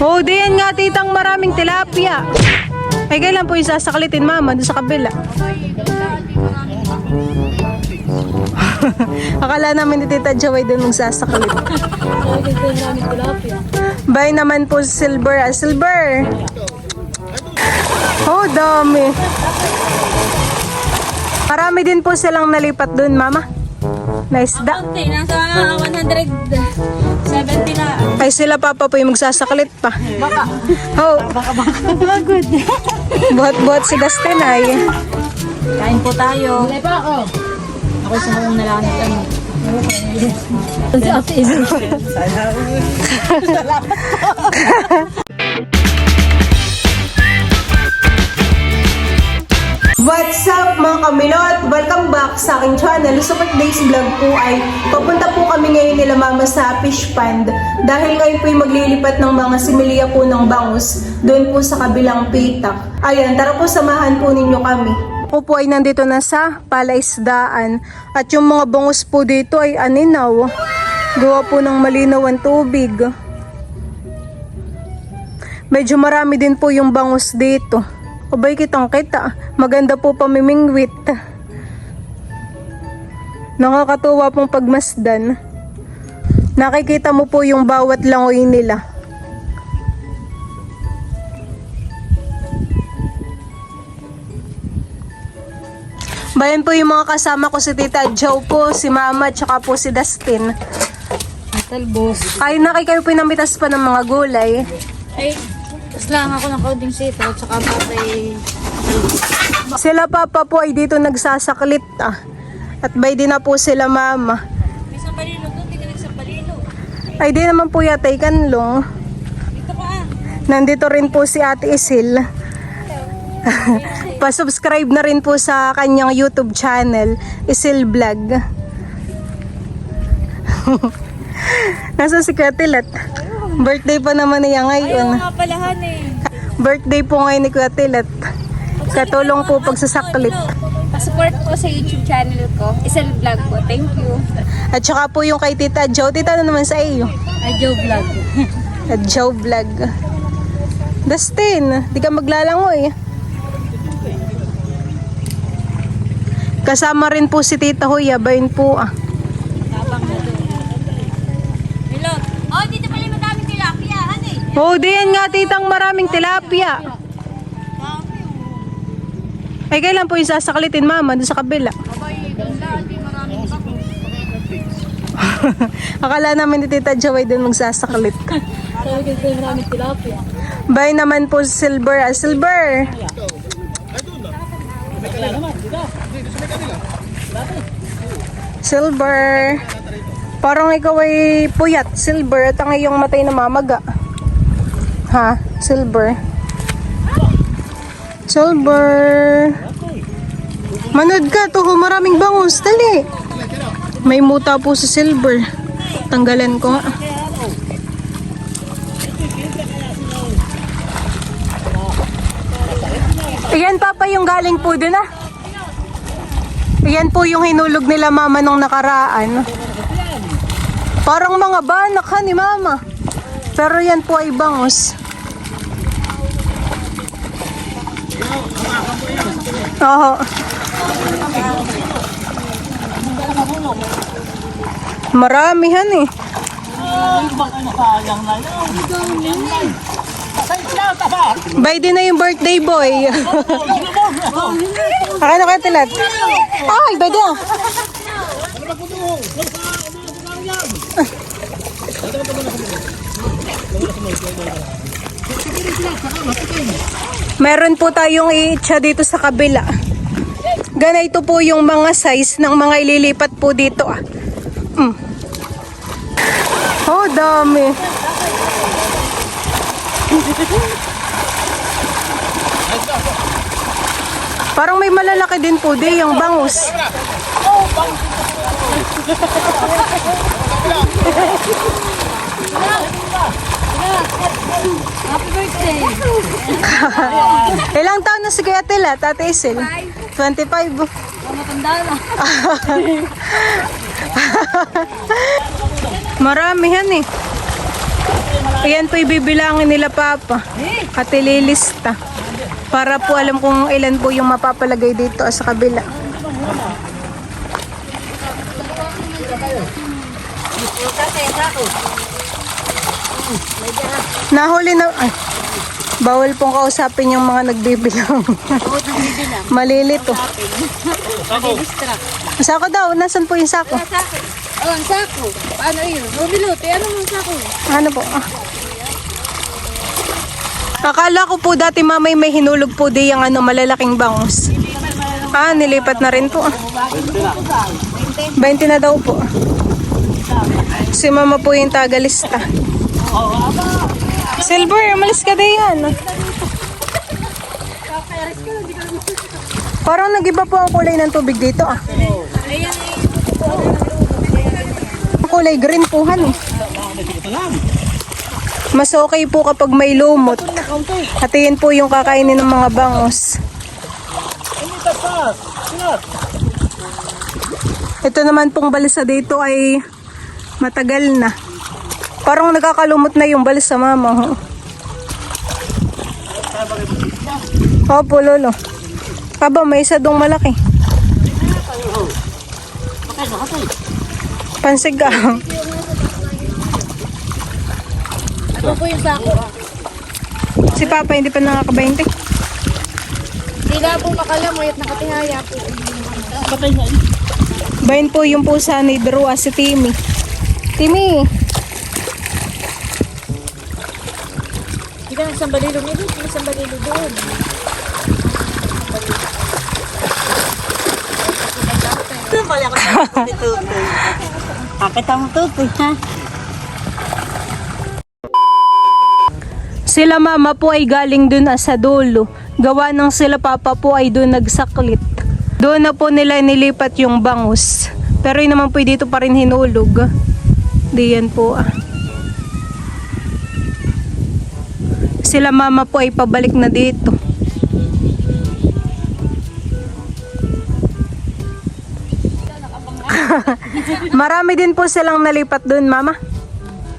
Oh, diyan nga titang maraming tilapia. Ay, kailan po yung sasaklitin mama doon sa kabila? Akala namin ni Tita Joy doon magsasaklit. Bye naman po Silver. Silver! Oh, dami. Marami din po silang nalipat doon, mama. Na isda. Nasa 170 na. Ay, sila papa po yung magsasaklit pa. Baka. Oh. Good. Buhat-buhat si Dustin ay. Kain po tayo. Wala pa ako. Ako sa mga nalanit ano. Si Ate Izzy. What's up mga kamilot? Welcome back sa aking channel. So for today's vlog po ay papunta po kami ngayon nila mama sa fish pond. Dahil ngayon po yung maglilipat ng mga similya po ng bangus doon po sa kabilang pitak. Ayan, tara po samahan po ninyo kami. Ako po ay nandito na sa palaisdaan. At yung mga bangus po dito ay aninaw. Gawa po ng malinaw ang tubig. Medyo marami din po yung bangus dito. Abay kitang kita. Maganda po pamimingwit. Nakakatuwa pong pagmasdan. Nakikita mo po yung bawat langoy nila. Bayan po yung mga kasama ko, si Tita Joe po, si Mama, tsaka po si Dustin. Talbos. Ay, kayo pinamitas pa ng mga gulay. Ay, tapos lang ako ng kaunting sito at saka patay. Sila papa po ay dito nagsasaklit At bay din na po sila mama. May sampalilo doon, hindi ka nagsampalilo. Ay di naman po yata ikanlong. Dito ka Nandito rin po si Ate Isil. Pa-subscribe na rin po sa kanyang YouTube channel, Isil Vlog. Nasa si Katilat. Birthday pa naman niya ngayon. Ayaw nga palahan Birthday po ngayon ni Katilat. Katulong po pagsasaklit. Pa-support po sa YouTube channel ko, Isil Vlog po. Thank you. At saka po yung kay Tita Joe. Tita, ano naman sa iyo? Ay, Joe Vlog. At Joe Vlog. Dustin, di ka maglalangoy. Kasama rin po si Tita Huya. Bayin po Tapang na doon. Milot. Oh, dito pala yung madaming tilapia. Ano eh? Oh, diyan nga titang maraming tilapia. Ay, kailan po yung sasaklitin mama doon sa kabila? Abay, doon lang. Di maraming bako. Akala namin ni Tita Joy doon magsasaklit. Sabi ko yung maraming tilapia. Bye naman po Silver. Silver! Silver! Parang ikaw ay puyat, Silver, at ang iyong matay na mamaga. Ha? Silver? Silver! Manood ka, tuho maraming bangus, dali! May muta po sa Silver. Tanggalan ko nga. Ayan papa yung galing po dun Ayan po yung hinulog nila mama nung nakaraan. Parang mga banak ni mama. Pero yan po ay bangus. Oo. Maramihan By din na yung birthday boy. Ano kaya tilat? Ay, by din Meron po tayong iitsa dito sa kabila. Ganito po yung mga size ng mga ililipat po dito Oh, dami. Parang may malalaki din po di yung bangus. Happy birthday! Ilang taon na si Kuya Tila, Tate Isil? 25. Matanda na. Maramihan Ayan po ibibilangin nila Papa. At ililista. Para po alam kung ilan po yung mapapalagay dito sa kabila. Nahuli na... Ay, bawal pong kausapin yung mga nagbibilang. Malilito. Sako daw, nasan po yung sako? Oh, ang sako. Paano yun? Rumilote, ano mong sako? Ano po? Akala ko po dati mamay may hinulog po di yung malalaking bangus. Nilipat na rin po. 20 na daw po. Si mama po yung tagalista. Silver, umalis ka din yan. Parang nag-iba po ang kulay ng tubig dito Kulay green po han Mas okay po kapag may lumot. At yun po yung kakainin ng mga bangus. Ito naman pong balsa dito ay matagal na. Parang nagkakalumot na yung balsa mama. Opo lolo. Aba may isa dong malaki. Pansigang. Ano po yung sako? Si Papa hindi pa nakaka-20. Hindi na po makalamoy at nakatihaya po. Bayan po yung pusa ni Drua si Timmy. Timmy! Hindi ka nagsambalilo. May nagsambalilo doon. Kakita mo tutoy, ha? Sila mama po ay galing dun sa dulo. Gawa ng sila papa po ay dun nagsaklit. Doon na po nila nilipat yung bangus. Pero yun naman po dito pa rin hinulog. Diyan po Sila mama po ay pabalik na dito. Marami din po silang nalipat dun mama.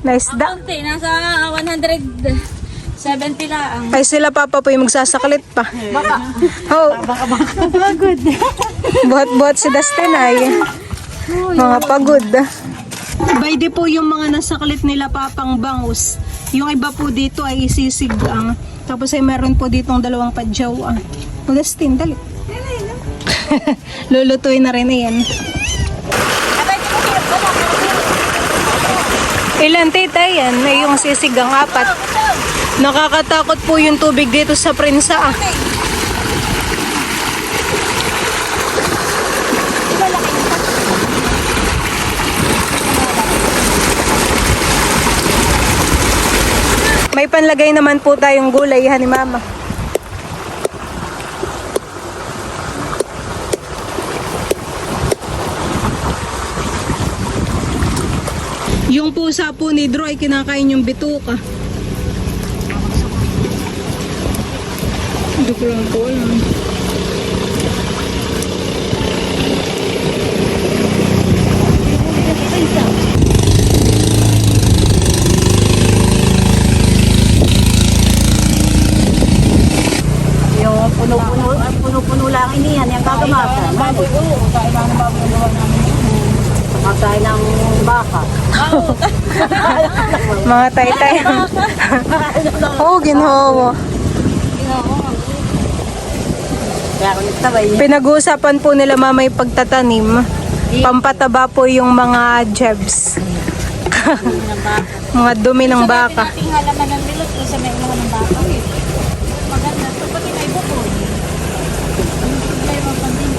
Na isda. Kaunti, nasa 170 lang. Ay sila papa po yung magsasaklit pa. Baka. Pagod. Buhat-buhat si Dustin ay. Mga pagod. Bayde po yung mga nasaklit nila papang bangus. Yung iba po dito ay isisigang. Tapos ay meron po ditong dalawang padyaw. Dustin, dali. Lulutuin na rin yan. Ilan tita yan? May yung sisigang 4. Nakakatakot po yung tubig dito sa Prinsa. May panlagay naman po tayong gulay ni mama. Yung pusa po ni Drew ay kinakain yung bituka. Hindi ko lang po alam. Yung puno-puno lang iniyan, yung kagamasa. Matay ng baka. Mga tay-tay. Oo, ginhawa. Kaya ako nagtabay. Pinag-uusapan po nila mama yung pagtatanim. Pampataba po yung mga jebs. Mga dumi ng baka. Ating halaman ng milot doon sa may mga ng baka. Maganda. Ito pati may buko. Ang problema pa din.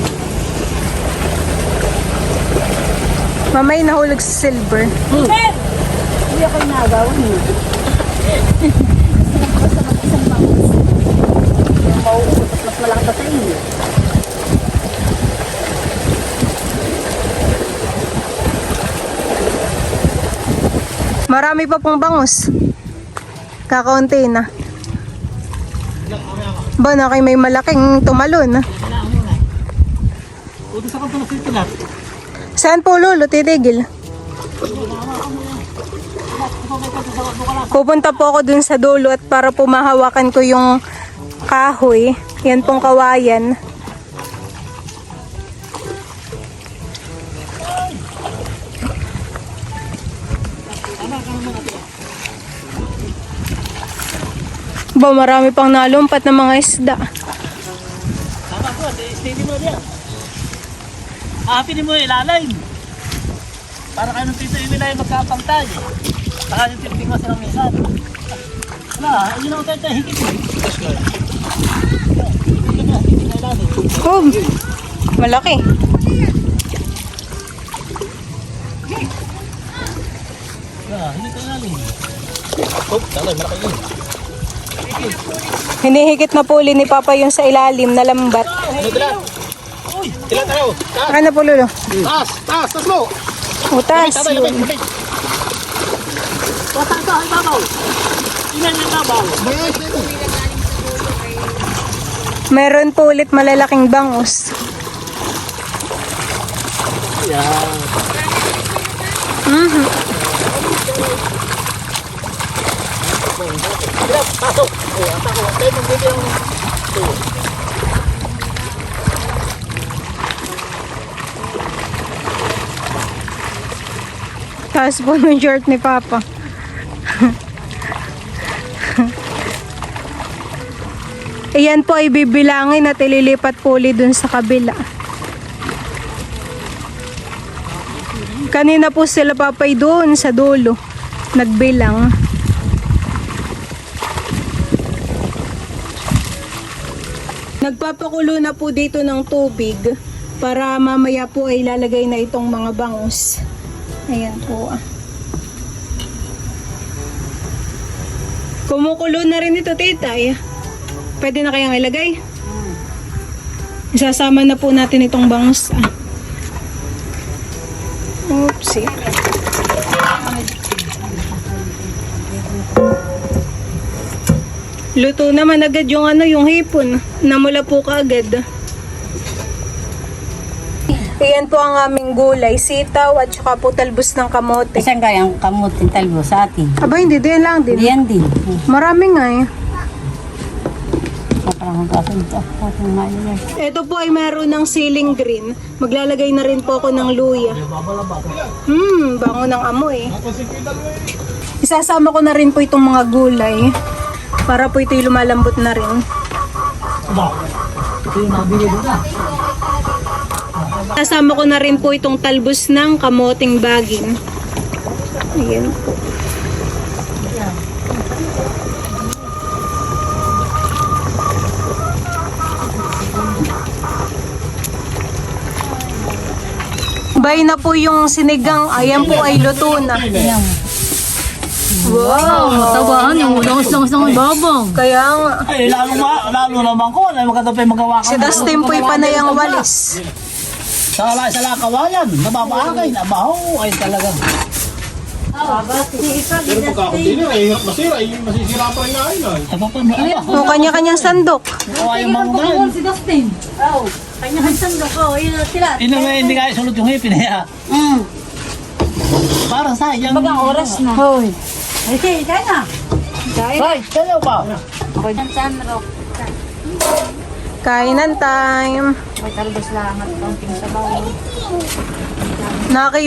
Mamay nahulog sa silver. Hindi ako nagawan. Basta mag-isang bangus. Yung mauubot at mas malaki pa sa inyo. Marami pa pong bangus. Kakaunti na. Ba na kayo may malaking tumalon. Saan po lolo titigil? Pupunta po ako dun sa dulo at para po mahawakan ko yung kahoy. Yan pong kawayan. Ba, marami pang nalumpat na mga isda. Tama po, steady mo diyan. Ahapin mo ilalim. Para kayo ng tito yung ay magkapantay. Saka yung tipting ko silang minsan. Wala, yun ang tayo higit mo. Oh, malaki. Higit ko ilalim. Oh, talay, malaki yun. Hinihigit na po ni Papa yung sa ilalim na lambat. Tilat. Uy, tilat tayo. Ano po, Lolo? Taas mo. Utas. Tatay, Yun. labit. Taas, ay babaw. Ilan yung babaw? Meron po ulit malalaking bangus. Yan. Tilat, pasok. Tayo magbili ang... Tapos po ng short ni Papa. Ayan po ay bibilangin at ililipat po ulit dun sa kabila. Kanina po sila Papay doon sa dulo. Nagbilang. Nagpapakulo na po dito ng tubig para mamaya po ay lalagay na itong mga bangus. Ayan po. Kumukulo na rin ito, titay. Pwede na kayang ilagay? Isasama na po natin itong bangus. Oopsie. Luto naman agad yung yung hipon. Namula po kaagad. Ayan po ang aming gulay, sitaw at saka po talbos ng kamote. Isang kayang kamutin talbo sa atin. Aba, hindi din lang din. Diyan din. Marami nga eh. Parang kasunod ako ng mayon. Ito po ay meron ng ceiling green. Maglalagay na rin po ako ng luya. Bango ng amoy. Isasama ko na rin po itong mga gulay. Para po ito'y lumalambot na rin. Ito yung nabili doon na. Isasama ko na rin po itong talbos ng kamoting bagin. Ayan po. Bay na po yung sinigang. Ayan po ay luto na. Wow! Tabahan yung langos-langos ng babong. Kaya nga. Ay, lalo naman ko. Ay, maganda pa yung magawa ka. Si Dustin po'y panay ang walis. Sa lakawayan, nababaagay, nabaho, ay talaga. Pero pagkakatinir, ay hirap masira, ay masisira pa rin nga ay. Ay, paano, aba? O kanya-kanyang sandok. Kawa yung mga ganyan. Si Dustin. Oo. Kanyang sandok ko. Yun na sila. Hindi kaya sulot yung hipin, eh. Para sa yung... Bagang oras na. Hoy. Ay, sige, kaya na. Ay, kaya ba? Ako dyan sa Amro. Kainan time. May talbos lang at kaunting sabaw.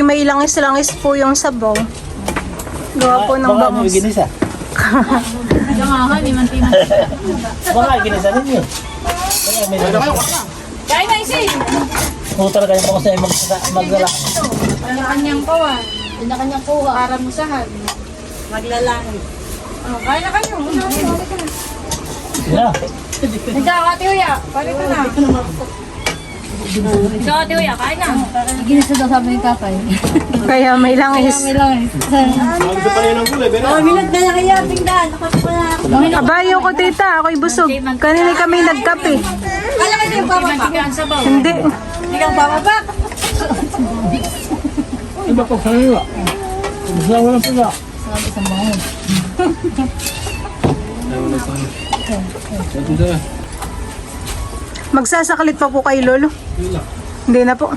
May langis-langis po yung sabaw. Gawa po ng Baka bangus. may ginisa. Jangahan, iman tina. Baka ginisa ninyo. Kaya may Kaya na isi. kung talaga yung bangus ay magdala. Kanya-kanyang kawa. Kanya-kanyang kuha. Para mo sahan. Maglalangit. Oh, kaya na kayo. Yeah. Nagkakati huya. Pari ka na. Nagkakati huya. Kaya na. Ginisa daw sabi ng kapay. Kaya may langis. Gusto pa rin ng gulay, pero Minag na kaya. Tingnan. Abayo ko tita, ako'y busog. Kanina kami nagkape. Kala ka yung bababa. Hindi. Hindi kang bababa. Iba pa sa iyo. Gusto ko lang pala. Sabi sa mga. Magsasaklit pa po kay Lolo. Hindi na po.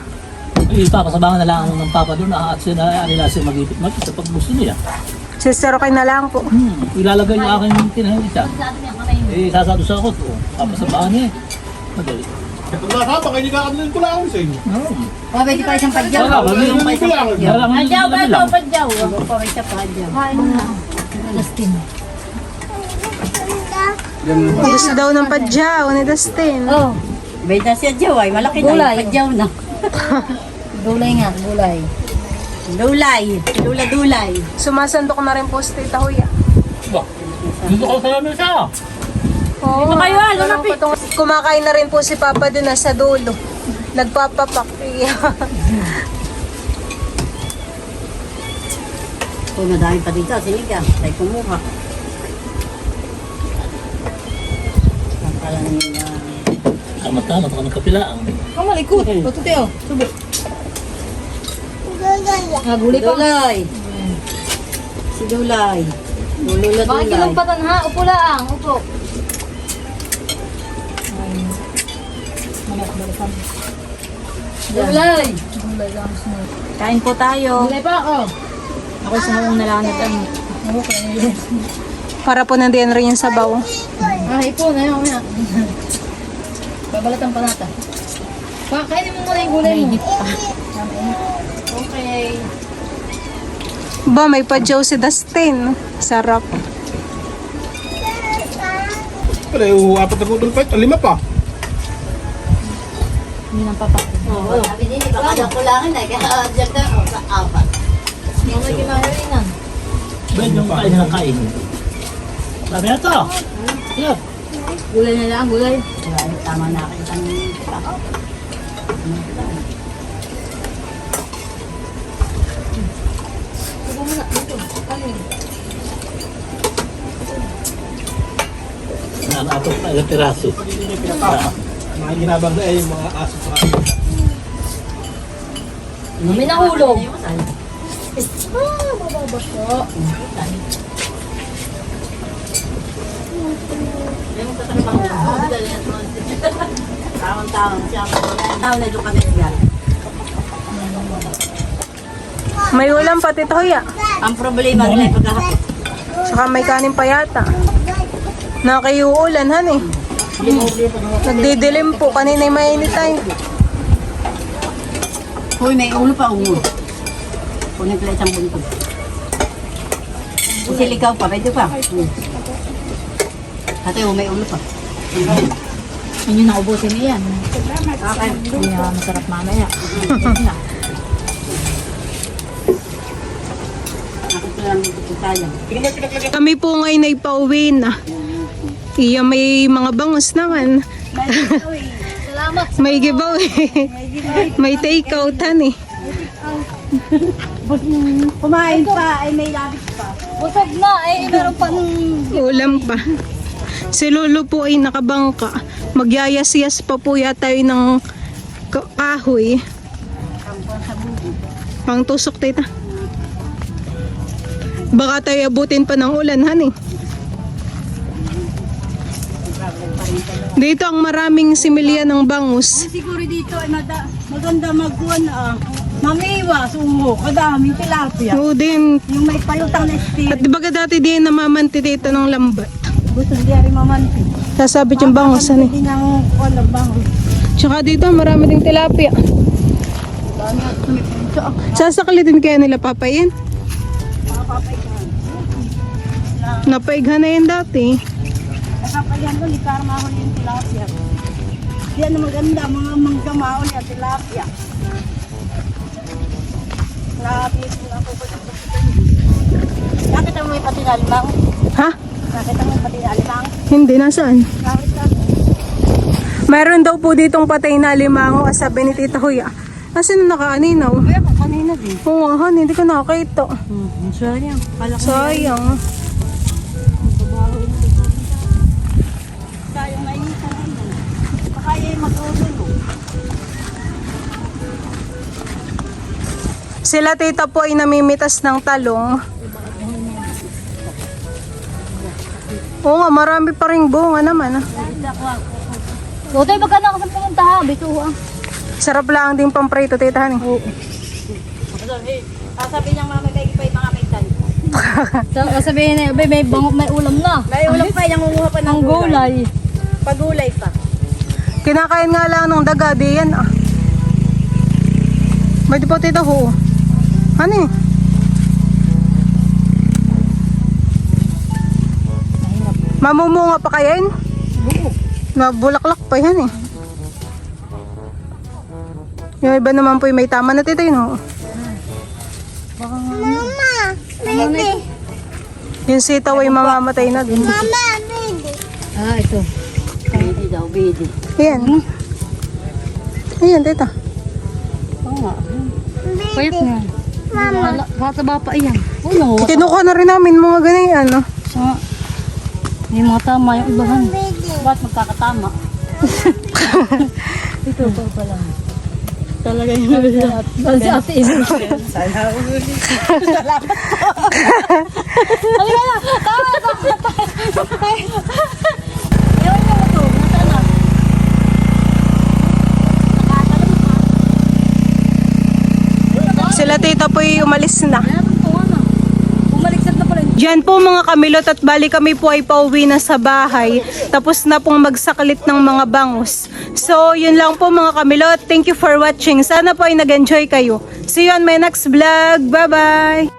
Ipapasabangan na lang ng papa doon at sila nila siya mag-ipit sa pagbusto niya. Sister, okay na lang po. Ilalagay yung aking tinahin isa. Sasado sa ako. Tapos sa bahan niya. Madali. Ito na ka, baka hindi kakadalin ko lang sa inyo. O, pwede pa isang padyaw. Wala, yung Hindi ko lang. Padyaw ba ito? Padyaw. O, pwede siya padyaw. Kain na. Dustin. Gusto daw ng padyaw ni Dustin. Oh. Beda siya Jaw ay. Malaki na. Padyaw na. Gulay nga. Gulay. Dulay. Sumasandok na rin po si Tita Huya. Dito ko sa namin siya. Oo, kayo, lumapit. Kumakain na rin po si Papa dun sa dulo. Nagpapapak. Kung madami pa dito, siniga. Tayo kumuha. Ang pala nila. Tama-tama, baka magkapilaan. Kamalikot. Patuteo. Subo. Gulay pa. Dulay. Si Dulay. Dulay. Bakit kinumpatan ha? Upo lang. Upo. Dulay. Kain po tayo. Dulay pa ako. Ako sa hawang nalanat ang. Okay. Para po nandiyan rin yung sabaw. Ipon. Ayaw. Babalatan pa natin. Kainin mo muna yung gulay mo. Okay. Ba, may padyaw si Dustin. Sarap. Pero yung 4 na kudol pa ito, 5 pa. Hindi nang papak. Oo. Sabi din, baka daw kulangan na. Kaya dyan na ako sa 4. Mamay kinahari na. Ben, yung kain na kain. Sabi na to. Yan. Gulay na lang, gulay. Tama na kayo sa Nakakapos pa ilang piraso. Mga ginabang na yung mga aso sa akin. May nahulog. Tawang-tawang siya. Tawang na doon kami yan. May ulam pa, Tita Huya. Ang problema nila ay pagkahapon. Saka may kanin pa yata. Nakayuulan, han eh. Nagdidilim po. Kanina yung mainit tayo. Hoy, may ulo pa ulo. Kunin pala isang buntot. Kasi likaw pa, pwede pa. Ate, may ulo pa. Yun yung naubusin niya yan. Okay. Hindi masarap mamaya. Nakita lang dito tayo. Kami po ngayon ay pauwi na. Iya, may mga bangus naman. Salamat. May giveaway. May take-out, han eh. Kumain pa, ay may labis pa. Busog na, ay meron pa ng... Ulam pa. Si Lolo po ay nakabangka. Magyayas-yas pa po yata yun ng kahoy. Pang tusok, tita. Baka tayo abutin pa ng ulan, han eh. Dito ang maraming similya ng bangus. Siguro dito ay maganda magkuhan mamiwa, sumo, kadaming tilapia. Oo din. Yung may payutang na steel. At di ba dati din namamanti dito ng lambat? Gusto hindi rin mamanti. Sasabit yung bangus, han eh. Hindi nang kuhan bangus. Tsaka dito marami ding tilapia. Dami at sumipinso. Sasakalitin kaya nila papayin? Napaighan na yan dati. Nakapayan doon, para mahuli yung tilapia. Yan ang maganda, mga manggamao niya, tilapia. Nakapit na ako pa dito. Nakita mo yung pati na alimang? Ha? Nakita mo yung pati na alimang? Hindi, nasaan? Nakita. Meron daw po ditong patay na limango, sabi ni Tita Huya. Asan na nakaaninaw? Kaya kung kanina din. Oo nga, han, hindi ko nakakita. Sayang. Sayang. Sayang na yun. Baka yung matulog. Sila tita po ay namimitas ng talong. Oo nga, marami pa rin bunga naman. Totoy, baka na ako sa pumunta ha. Bituha. Sarap lang din pamprito, tita. Han. Sabi niyang mama kay Ipay mga may tayo. Sabihin na, may bangok, may ulam na. May ulam pa, nangunguha pa Ang gulay. Pagulay pa. Kinakain nga lang ng daga, di yan ah. May di po tito ho. Ano eh? Mamumunga pa kaya yun? Mabulaklak pa yan eh. Yung iba naman po yung may tama na tito yun ho. Mama, baby. Yung sitaw ay mamamatay na din. Mama, baby. Ah, ito. Bidi daw, bidi. Ayan. Ayan tita. Oo nga. Baby. Payat na. Mama. Kataba pa iyan. Oo, Kinukuha na rin namin mga ganyan ano. sa hindi mga tama yung ibahan. Baby. Ba't magkakatama? Ito pa pala. Talaga yung nabila. Si Ate Isis. Sana uli. Halika na! Tama! Ewan niyo ito. Nasaan na? Sila tita po umalis na. Meron po na. Bumaliksad na pala. Diyan po mga kamilot at bali kami po ay pauwi na sa bahay. Tapos na pong magsaklit ng mga bangus. So yun lang po mga kamilot. Thank you for watching. Sana po ay nag-enjoy kayo. See you on my next vlog. Bye bye!